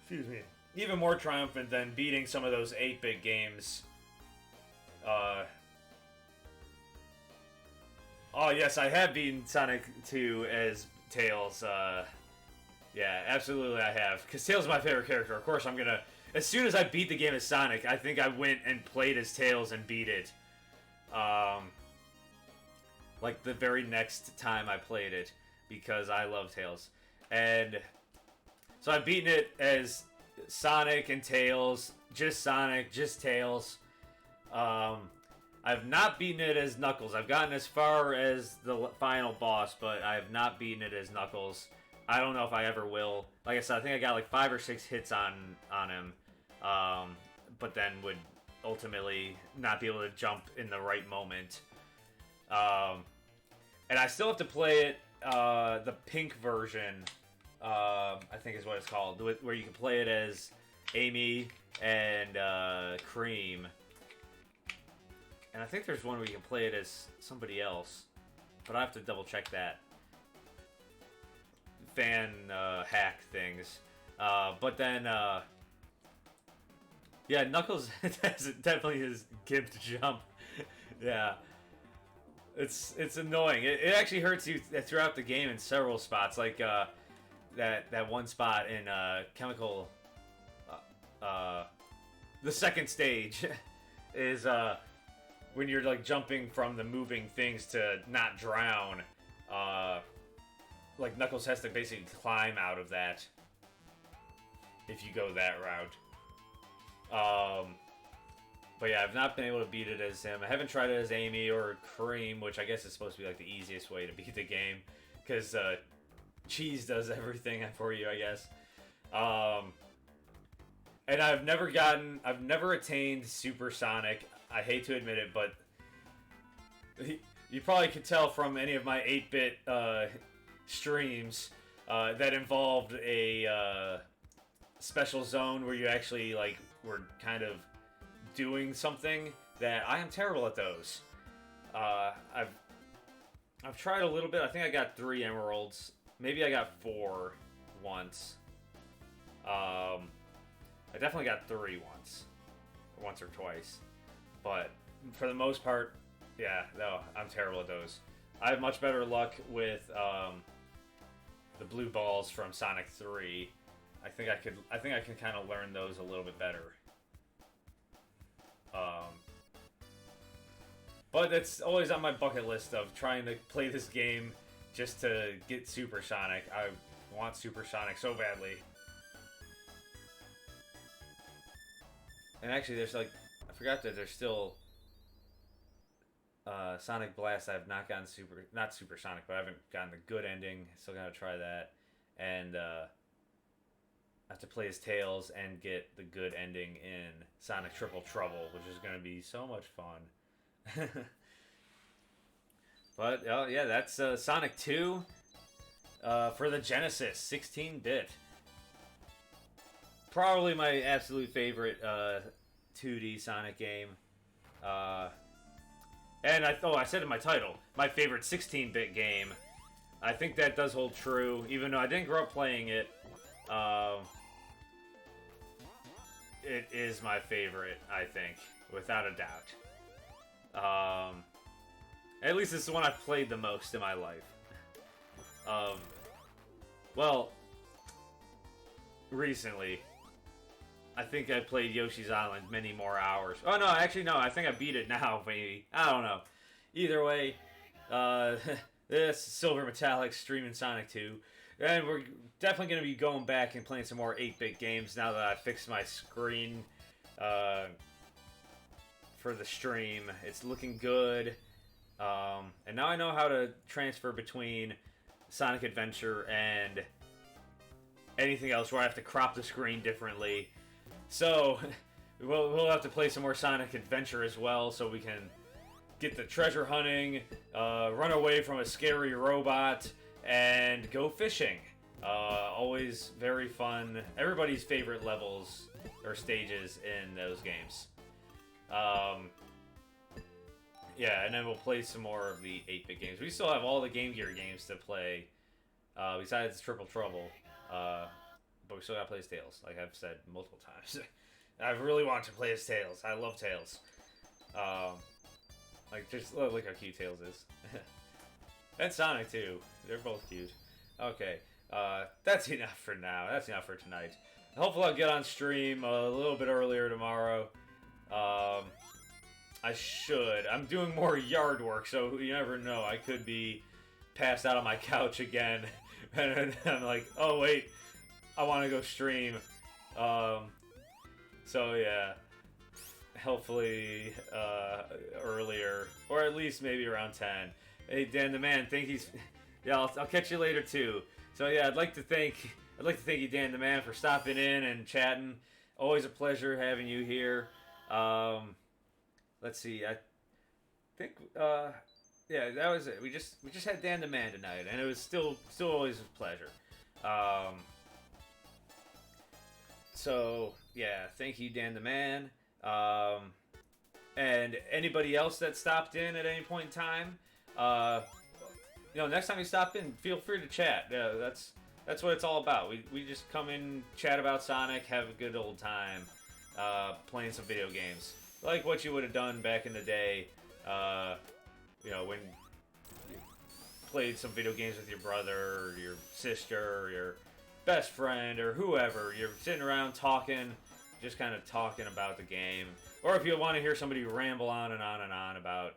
Excuse me. Even more triumphant than beating some of those 8-bit games. Oh, yes, I have beaten Sonic 2 as Tails. Yeah, absolutely I have. Because Tails is my favorite character. Of course, I'm gonna... As soon as I beat the game as Sonic, I think I went and played as Tails and beat it. Like, the very next time I played it. Because I love Tails. And... So I've beaten it as Sonic and Tails. Just Sonic, just Tails. I've not beaten it as Knuckles. I've gotten as far as the final boss, but I have not beaten it as Knuckles. I don't know if I ever will. Like I said, I think I got like 5 or 6 hits on him. But then would ultimately not be able to jump in the right moment. And I still have to play it the pink version, I think is what it's called, where you can play it as Amy and Cream. And I think there's one where you can play it as somebody else, but I have to double check that. Fan hack things. But then, yeah, Knuckles definitely his gimped jump. Yeah. It's annoying. It actually hurts you throughout the game in several spots, like that one spot in Chemical. The second stage is when you're like jumping from the moving things to not drown. Like Knuckles has to basically climb out of that if you go that route. But yeah, I've not been able to beat it as him. I haven't tried it as Amy or Cream, which I guess is supposed to be like the easiest way to beat the game, because cheese does everything for you, I guess. And I've never attained Super Sonic. I hate to admit it, but you probably could tell from any of my 8-bit streams that involved a special zone where you actually like were kind of doing something, that I am terrible at those. I've tried a little bit. I think I got 3 emeralds. Maybe I got 4 once. I definitely got 3 once or twice. But for the most part, yeah, no, I'm terrible at those. I have much better luck with the blue balls from Sonic 3. I think I can kind of learn those a little bit better. But it's always on my bucket list of trying to play this game just to get Super Sonic. I want Super Sonic so badly. And actually, there's like, I forgot that there's still Sonic Blast. I have not gotten not Super Sonic, but I haven't gotten the good ending. Still gotta try that. And I have to play as Tails and get the good ending in Sonic Triple Trouble, which is gonna be so much fun. But yeah, that's Sonic 2 for the Genesis, 16-bit. Probably my absolute favorite 2D Sonic game. And I said in my title, my favorite 16-bit game. I think that does hold true, even though I didn't grow up playing it. It is my favorite, I think, without a doubt. At least it's the one I've played the most in my life. Well, recently, I think I played Yoshi's Island many more hours. Oh no, actually no, I think I beat it now, maybe. I don't know. Either way, this Silver Metallic streaming Sonic 2. And we're definitely going to be going back and playing some more 8-bit games now that I fixed my screen for the stream. It's looking good. And now I know how to transfer between Sonic Adventure and anything else where I have to crop the screen differently. So, we'll have to play some more Sonic Adventure as well, so we can get the treasure hunting, run away from a scary robot, and go fishing. Always very fun. Everybody's favorite levels or stages in those games. Yeah, and then we'll play some more of the 8-bit games. We still have all the Game Gear games to play, besides Triple Trouble. But we still gotta play as Tails, like I've said multiple times. I really want to play as Tails. I love Tails. Like, just look how cute Tails is. And Sonic, too. They're both cute. Okay, that's enough for now. That's enough for tonight. Hopefully I'll get on stream a little bit earlier tomorrow. I should. I'm doing more yard work, so you never know. I could be passed out on my couch again. And I'm like, oh, wait. I want to go stream. So, yeah. Hopefully, earlier. Or at least maybe around 10. Hey, Dan the Man, yeah, I'll catch you later, too. So, yeah, I'd like to thank you, Dan the Man, for stopping in and chatting. Always a pleasure having you here. Let's see, I think, yeah, that was it. We just had Dan the Man tonight, and it was still always a pleasure. Um, so yeah, thank you, Dan the Man. Um, and anybody else that stopped in at any point in time, uh, next time you stop in, feel free to chat. That's what it's all about. We just come in, chat about Sonic, have a good old time, playing some video games, like what you would have done back in the day. When you played some video games with your brother, or your sister, or your best friend, or whoever. You're sitting around talking, just kind of talking about the game. Or if you want to hear somebody ramble on and on and on about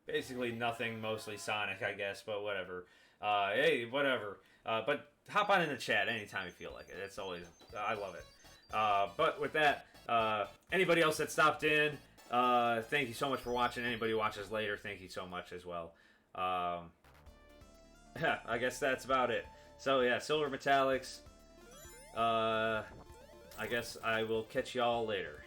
basically nothing, mostly Sonic, I guess, but whatever. Hey, whatever. But hop on in the chat anytime you feel like it. It's always, I love it. But with that, anybody else that stopped in, thank you so much for watching. Anybody who watches later, thank you so much as well. Yeah, I guess that's about it. So yeah, Silver Metallics. I guess I will catch y'all later.